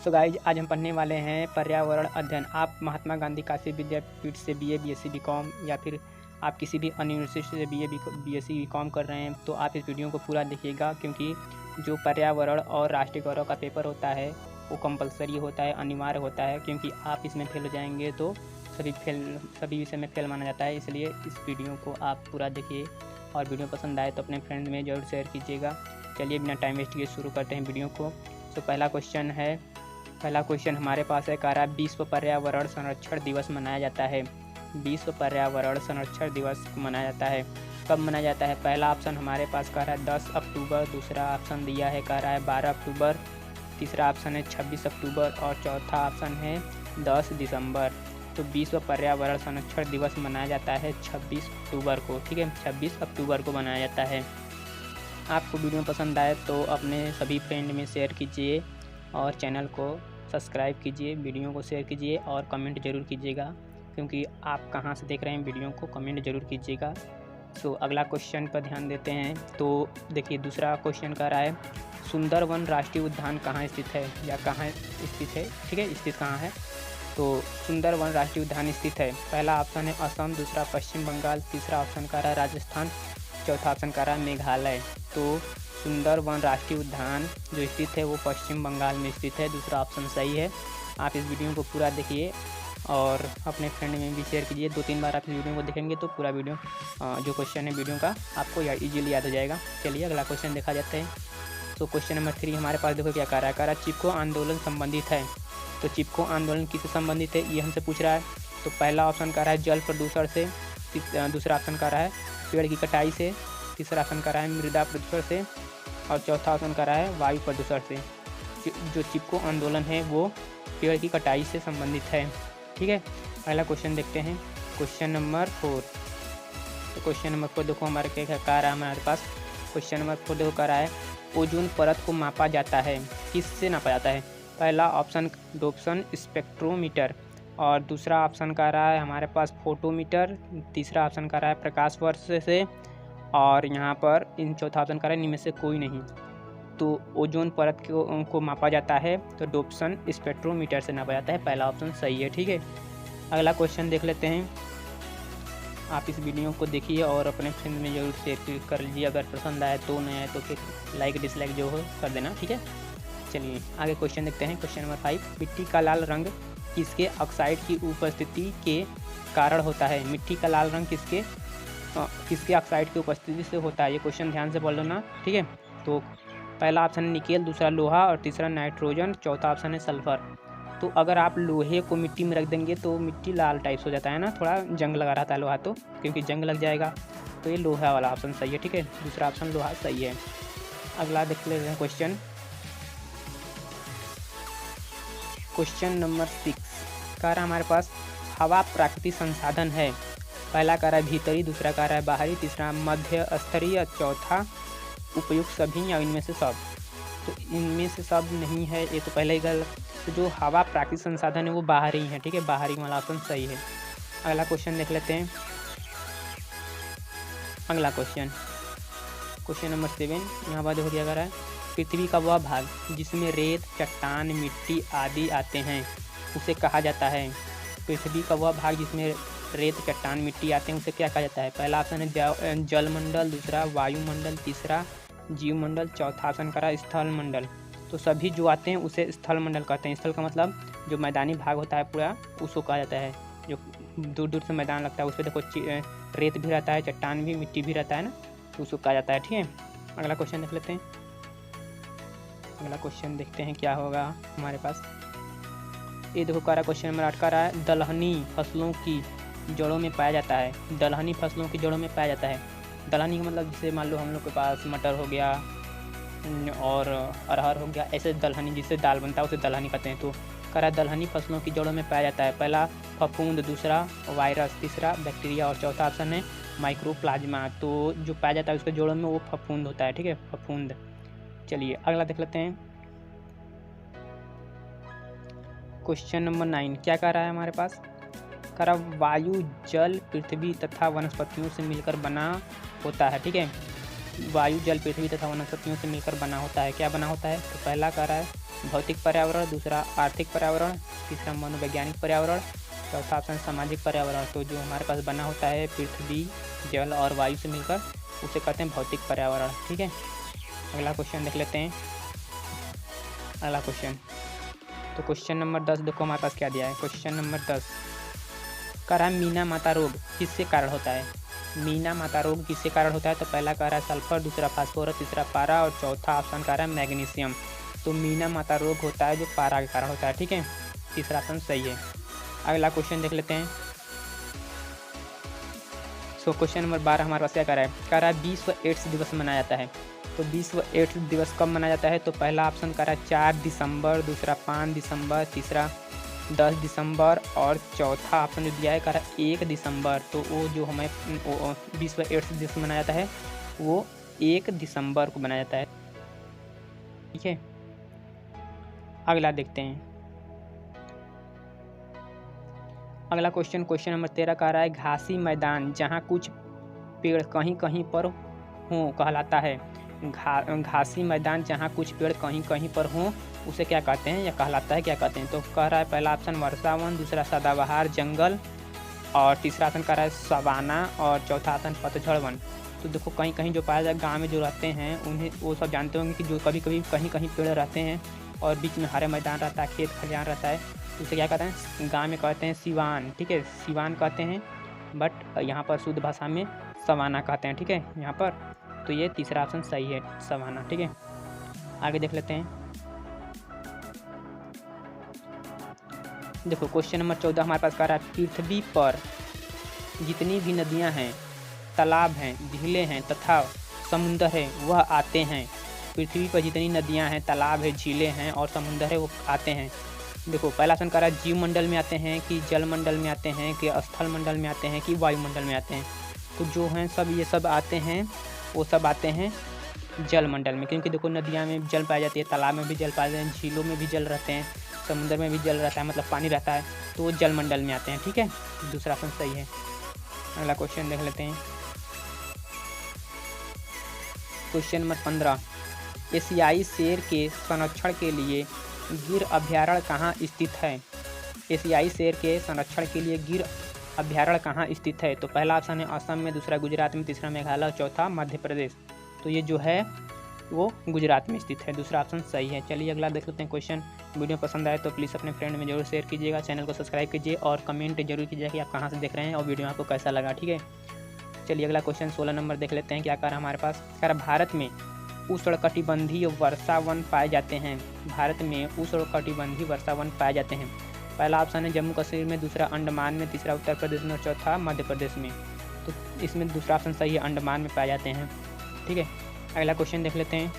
So guys आज हम पढ़ने वाले हैं पर्यावरण अध्ययन। आप महात्मा गांधी काशी विद्यापीठ से बीए, बीएससी, बीकॉम या फिर आप किसी भी अन्य यूनिवर्सिटी से बीए, बीएससी, बीकॉम कर रहे हैं तो आप इस वीडियो को पूरा देखिएगा, क्योंकि जो पर्यावरण और राष्ट्रीय गौरव का पेपर होता है वो कंपलसरी होता है, अनिवार्य होता है, क्योंकि आप इसमें फेल हो जाएंगे तो सभी विषय में फेल माना जाता है। इसलिए इस वीडियो को आप पूरा देखिए और वीडियो पसंद आए तो अपने फ्रेंड में ज़रूर शेयर कीजिएगा। चलिए बिना टाइम वेस्ट किए शुरू करते हैं वीडियो को। तो पहला क्वेश्चन हमारे पास है, कह रहा है विश्व पर्यावरण संरक्षण दिवस मनाया जाता है। विश्व पर्यावरण संरक्षण दिवस मनाया जाता है, कब मनाया जाता है? पहला ऑप्शन हमारे पास कह रहा है 10 अक्टूबर, दूसरा ऑप्शन दिया है कह रहा है 12 अक्टूबर, तीसरा ऑप्शन है 26 अक्टूबर और चौथा ऑप्शन है 10 दिसंबर। तो विश्व पर्यावरण संरक्षण दिवस मनाया जाता है 26 अक्टूबर को। ठीक है, 26 अक्टूबर को मनाया जाता है। आपको वीडियो पसंद आए तो अपने सभी फ्रेंड में शेयर कीजिए और चैनल को सब्सक्राइब कीजिए, वीडियो को शेयर कीजिए और कमेंट ज़रूर कीजिएगा, क्योंकि आप कहाँ से देख रहे हैं वीडियो को कमेंट ज़रूर कीजिएगा। तो अगला क्वेश्चन पर ध्यान देते हैं। तो देखिए दूसरा क्वेश्चन कर रहा है, सुंदरवन राष्ट्रीय उद्यान कहाँ स्थित है या कहाँ स्थित है? ठीक है, स्थित कहाँ है? तो सुंदरवन राष्ट्रीय उद्यान स्थित है, पहला ऑप्शन है असम, दूसरा पश्चिम बंगाल, तीसरा ऑप्शन कर रहा है राजस्थान, चौथा ऑप्शन कर रहा है मेघालय। तो सुंदरवन राष्ट्रीय उद्यान जो स्थित है वो पश्चिम बंगाल में स्थित है, दूसरा ऑप्शन सही है। आप इस वीडियो को पूरा देखिए और अपने फ्रेंड में भी शेयर कीजिए। 2-3 बार आप इस वीडियो को देखेंगे तो पूरा वीडियो जो क्वेश्चन है वीडियो का आपको ईजिली याद हो जाएगा। चलिए अगला क्वेश्चन देखा जाता है। तो क्वेश्चन नंबर 3 हमारे पास देखो क्या कह रहा है, चिपको आंदोलन संबंधित है। तो चिपको आंदोलन किससे संबंधित है ये हमसे पूछ रहा है। तो पहला ऑप्शन कह रहा है जल प्रदूषण से, दूसरा ऑप्शन कह रहा है पेड़ की कटाई से, तीसरा ऑप्शन कह रहा है मृदा प्रदूषण से और चौथा ऑप्शन कह रहा है वायु प्रदूषण से। जो चिपको आंदोलन है वो पेड़ की कटाई से संबंधित है। ठीक है, पहला क्वेश्चन देखते हैं, क्वेश्चन नंबर 4। तो क्वेश्चन नंबर 4 देखो हमारे क्या कह रहा है हमारे पास। क्वेश्चन नंबर 4 देखो कह रहा है ओजोन परत को मापा जाता है, किससे नापा जाता है? पहला ऑप्शन डोप्सन स्पेक्ट्रोमीटर और दूसरा ऑप्शन कह रहा है हमारे पास फोटोमीटर, तीसरा ऑप्शन कह रहा है प्रकाश वर्ष से और यहाँ पर चौथा ऑप्शन कह रहा है इनमें से कोई नहीं। तो ओजोन परत को मापा जाता है तो डोप्सन स्पेक्ट्रोमीटर से नापा जाता है, पहला ऑप्शन सही है। ठीक है, अगला क्वेश्चन देख लेते हैं। आप इस वीडियो को देखिए और अपने फ्रेंड में जरूर शेयर कर लीजिए। अगर पसंद आए तो नहीं आए तो फिर लाइक डिसलाइक जो हो कर देना। ठीक है, चलिए आगे क्वेश्चन देखते हैं। क्वेश्चन नंबर 5, मिट्टी का लाल रंग किसके ऑक्साइड की उपस्थिति के कारण होता है? मिट्टी का लाल रंग किसके ऑक्साइड की उपस्थिति से होता है? ये क्वेश्चन ध्यान से पढ़ लो ना। ठीक है, तो पहला ऑप्शन है निकेल, दूसरा लोहा और तीसरा नाइट्रोजन, चौथा ऑप्शन है सल्फर। तो अगर आप लोहे को मिट्टी में रख देंगे तो मिट्टी लाल टाइप हो जाता है ना, थोड़ा जंग लगा रहता है लोहा, तो क्योंकि जंग लग जाएगा तो ये लोहा वाला ऑप्शन सही है। ठीक है, दूसरा ऑप्शन लोहा सही है। अगला देख लेते हैं क्वेश्चन नंबर 6 कह रहा है हमारे पास हवा प्राकृतिक संसाधन है। पहला कह रहा है भीतरी, दूसरा कह रहा है बाहरी, तीसरा मध्य स्तरीय, चौथा उपयुक्त सभी या इनमें से सब। तो इनमें से सब नहीं है, ये तो पहले ही गलत। तो जो हवा प्राकृतिक संसाधन है वो बाहरी है। ठीक है, बाहरी वाला ऑप्शन सही है। अगला क्वेश्चन देख लेते हैं। अगला क्वेश्चन नंबर 7 यहाँ पर देखो क्या कर रहा है, पृथ्वी का वह भाग जिसमें रेत, चट्टान, मिट्टी आदि आते हैं उसे कहा जाता है। पृथ्वी का वह भाग जिसमें रेत, चट्टान, मिट्टी आते हैं उसे क्या कहा जाता है? पहला ऑप्शन है जलमंडल, दूसरा वायुमंडल, तीसरा जीवमंडल, चौथा ऑप्शन करा स्थल मंडल। तो सभी जो आते हैं उसे स्थल मंडल कहते हैं। स्थल का मतलब जो मैदानी भाग होता है पूरा उसको कहा जाता है। जो दूर दूर से मैदान लगता है उस पर देखो रेत भी रहता है, चट्टान भी, मिट्टी भी रहता है ना, तो उसको कहा जाता है। ठीक है, अगला क्वेश्चन देख लेते हैं। अगला क्वेश्चन देखते हैं क्या होगा हमारे पास। ये देखो कह रहा क्वेश्चन नंबर 8 का रहा है दलहनी फसलों की जड़ों में पाया जाता है। दलहनी फसलों की जड़ों में पाया जाता है। दलहनी का मतलब जैसे मान लो हम लोग के पास मटर हो गया और अरहर हो गया, ऐसे दलहनी जिससे दाल बनता है उसे दलहनी कहते हैं। तो कह रहा है दलहनी फसलों की जड़ों में पाया जाता है, पहला फफूंद, दूसरा वायरस, तीसरा बैक्टीरिया और चौथा ऑप्शन है माइक्रोप्लाज्मा। तो जो पाया जाता है उसके जड़ों में वो फफूंद होता है। ठीक है, फफूंद। चलिए अगला देख लेते हैं। क्वेश्चन नंबर 9 क्या कह रहा है हमारे पास, कह रहा वायु, जल, पृथ्वी तथा वनस्पतियों से मिलकर बना होता है। ठीक है, वायु, जल, पृथ्वी तथा वनस्पतियों से मिलकर बना होता है। क्या बना होता है? तो पहला कह रहा है भौतिक पर्यावरण, दूसरा आर्थिक पर्यावरण, तीसरा मनोवैज्ञानिक पर्यावरण, चौथा ऑप्शन सामाजिक पर्यावरण। तो जो हमारे पास बना होता है पृथ्वी, जल और वायु से मिलकर, उसे कहते हैं भौतिक पर्यावरण। ठीक है, अगला क्वेश्चन देख लेते हैं। अगला क्वेश्चन, तो क्वेश्चन नंबर 10 देखो हमारे पास क्या दिया है। क्वेश्चन नंबर 10 कह रहा है मीना माता रोग किससे कारण होता है। मीना माता रोग किससे कारण होता है, तो पहला कह रहा है सल्फर, दूसरा फास्फोरस, तीसरा पारा और चौथा ऑप्शन कह रहा है मैग्नीशियम। तो मीना माता रोग होता है जो पारा के कारण होता है। ठीक है, तीसरा ऑप्शन सही है। अगला क्वेश्चन देख लेते हैं। सो क्वेश्चन नंबर 12 हमारे पास क्या कह रहा है विश्व एड्स दिवस मनाया जाता है। तो विश्व एड्स दिवस कब मनाया जाता है, तो पहला ऑप्शन कह रहा है 4 दिसंबर, दूसरा 5 दिसंबर, तीसरा 10 दिसंबर और चौथा ऑप्शन जो दिया है कह रहा है 1 दिसंबर। तो वो जो हमें विश्व एड्स दिवस मनाया जाता है वो 1 दिसंबर को मनाया जाता है। ठीक है, अगला देखते हैं। अगला क्वेश्चन, क्वेश्चन नंबर 13 कह रहा है घासी मैदान जहाँ कुछ पेड़ कहीं कहीं पर हों कहलाता है। घासी मैदान जहाँ कुछ पेड़ कहीं कहीं पर हों उसे क्या कहते हैं या कहलाता है क्या कहते हैं। तो कह रहा है पहला ऑप्शन वर्षावन, दूसरा सदाबहार जंगल और तीसरा ऑप्शन कह रहा है सवाना और चौथा ऑप्शन पतझड़ वन। तो देखो कहीं कहीं जो पाया जाए गाँव में जो रहते हैं उन्हें वो सब जानते होंगे कि जो कभी कभी कहीं कहीं पेड़ रहते हैं और बीच में हरे मैदान रहता है, खेत खलिहान रहता है, उसे क्या कहते हैं गाँव में कहते हैं सिवान। ठीक है, सिवान कहते हैं, बट यहाँ पर शुद्ध भाषा में सवाना कहते हैं। ठीक है, यहाँ पर तो ये तीसरा ऑप्शन सही है, सवाना। ठीक है, आगे देख लेते हैं। देखो क्वेश्चन नंबर 14 हमारे पास कह रहा है पृथ्वी पर जितनी भी नदियाँ हैं, तालाब हैं, झीलें हैं तथा समुंदर है वह आते हैं। पृथ्वी पर जितनी नदियाँ हैं, तालाब है, झीलें हैं और समुंदर है वो आते हैं। देखो पहला ऑप्शन कह रहा है जीव मंडल में आते हैं कि जल मंडल में आते हैं कि स्थल मंडल में आते हैं कि वायुमंडल में आते हैं। तो जो हैं सब ये सब आते हैं, वो सब आते हैं जल मंडल में, क्योंकि देखो नदियाँ में जल पाई जाती है, तालाब में भी जल पाए जाते हैं, झीलों में भी जल रहते हैं, समुद्र में भी जल रहता है, मतलब पानी रहता है, तो वो जल मंडल में आते हैं। ठीक है, दूसरा ऑप्शन सही है। अगला क्वेश्चन देख लेते हैं। क्वेश्चन नंबर 15 एशियाई शेर के संरक्षण के लिए गिर अभयारण्य कहाँ स्थित है। एशियाई शेर के संरक्षण के लिए गिर अभयारण्य कहाँ स्थित है। तो पहला ऑप्शन है असम में, दूसरा गुजरात में, तीसरा मेघालय, चौथा मध्य प्रदेश। तो ये जो है वो गुजरात में स्थित है, दूसरा ऑप्शन सही है। चलिए अगला देख लेते हैं क्वेश्चन। वीडियो पसंद आए तो प्लीज़ अपने फ्रेंड में जरूर शेयर कीजिएगा, चैनल को सब्सक्राइब कीजिए और कमेंट जरूर कीजिएगा कि आप कहाँ से देख रहे हैं और वीडियो आपको कैसा लगा। ठीक है, चलिए अगला क्वेश्चन 16 नंबर देख लेते हैं। क्या कह रहा है हमारे पास, कह रहा भारत में उष्णकटिबंधीय वर्षा वन पाए जाते हैं। भारत में उष्णकटिबंधीय वर्षा वन पाए जाते हैं। पहला ऑप्शन है जम्मू कश्मीर में, दूसरा अंडमान में, तीसरा उत्तर प्रदेश में और चौथा मध्य प्रदेश में। तो इसमें दूसरा ऑप्शन सही है, अंडमान में पाए जाते हैं। ठीक है, अगला क्वेश्चन देख लेते हैं।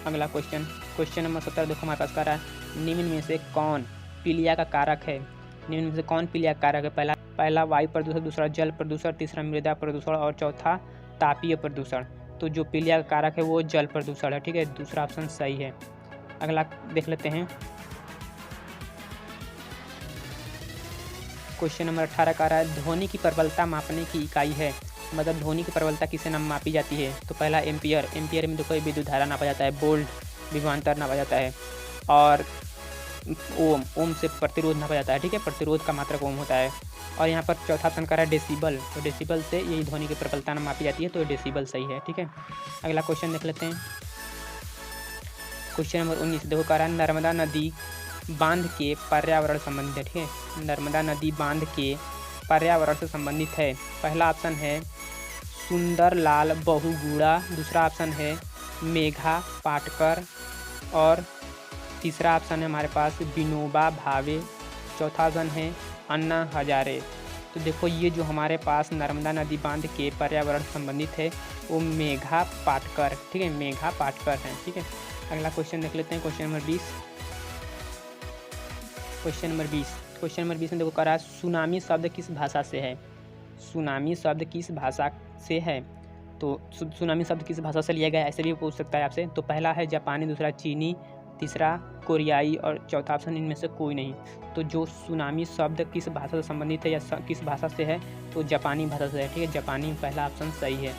अगला क्वेश्चन, क्वेश्चन नंबर 17 देखो हमारे पास कह रहा है निम्न में से कौन पीलिया का कारक है। निम्न में से कौन पीलिया का कारक है। पहला वायु प्रदूषण, दूसरा जल प्रदूषण, तीसरा मृदा प्रदूषण और चौथा तापीय प्रदूषण। तो जो पीलिया का कारक है वो जल प्रदूषण है। ठीक है, दूसरा ऑप्शन सही है। अगला देख लेते हैं। क्वेश्चन नंबर 18 का रहा है ध्वनि की प्रबलता मापने की इकाई है, मतलब ध्वनि की प्रबलता किसे नाम मापी जाती है। तो पहला एम्पियर, एम्पियर में देखो विद्युत धारा नापा जाता है, वोल्ट विभवांतर नापा जाता है और ओम, ओम से प्रतिरोध नापा जाता है। ठीक है, प्रतिरोध का मात्रक ओम होता है। और यहाँ पर चौथा ऑप्शन कह रहा है डेसिबल, तो डेसिबल से यही ध्वनि की प्रबलता मापी जाती है, तो डेसिबल सही है। ठीक है, अगला क्वेश्चन देख लेते हैं। क्वेश्चन नंबर 19 देखो कह रहा है नर्मदा नदी बांध के पर्यावरण संबंधित है। ठीक है, नर्मदा नदी बांध के पर्यावरण से संबंधित है। पहला ऑप्शन है सुंदरलाल बहुगुणा, दूसरा ऑप्शन है मेघा पाटकर और तीसरा ऑप्शन है हमारे पास विनोबा भावे, चौथा ऑप्शन है अन्ना हजारे। तो देखो ये जो हमारे पास नर्मदा नदी बांध के पर्यावरण संबंधित है वो मेघा पाटकर। ठीक है, मेघा पाटकर हैं। ठीक है, अगला क्वेश्चन देख लेते हैं। क्वेश्चन नंबर 20, क्वेश्चन नंबर 20 में देखो कह रहा है सुनामी शब्द किस भाषा से है। सुनामी शब्द किस भाषा से है। तो सुनामी शब्द किस भाषा से लिया गया, ऐसे भी पूछ सकता है आपसे। तो पहला है जापानी, दूसरा चीनी, तीसरा कोरियाई और चौथा ऑप्शन इनमें से कोई नहीं। तो जो सुनामी शब्द किस भाषा से संबंधित है या किस भाषा से है, तो जापानी भाषा से है। ठीक है, जापानी पहला ऑप्शन सही है।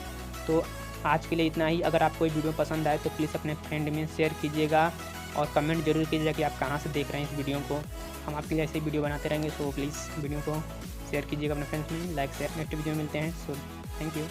तो आज के लिए इतना ही। अगर आपको ये वीडियो पसंद आए तो प्लीज़ अपने फ्रेंड में शेयर कीजिएगा और कमेंट जरूर कीजिएगा कि आप कहाँ से देख रहे हैं इस वीडियो को। हम आपके लिए ऐसे वीडियो बनाते रहेंगे। सो प्लीज़ वीडियो को शेयर कीजिएगा अपने फ्रेंड्स में, लाइक शेयर। नेक्स्ट वीडियो में मिलते हैं। So thank you.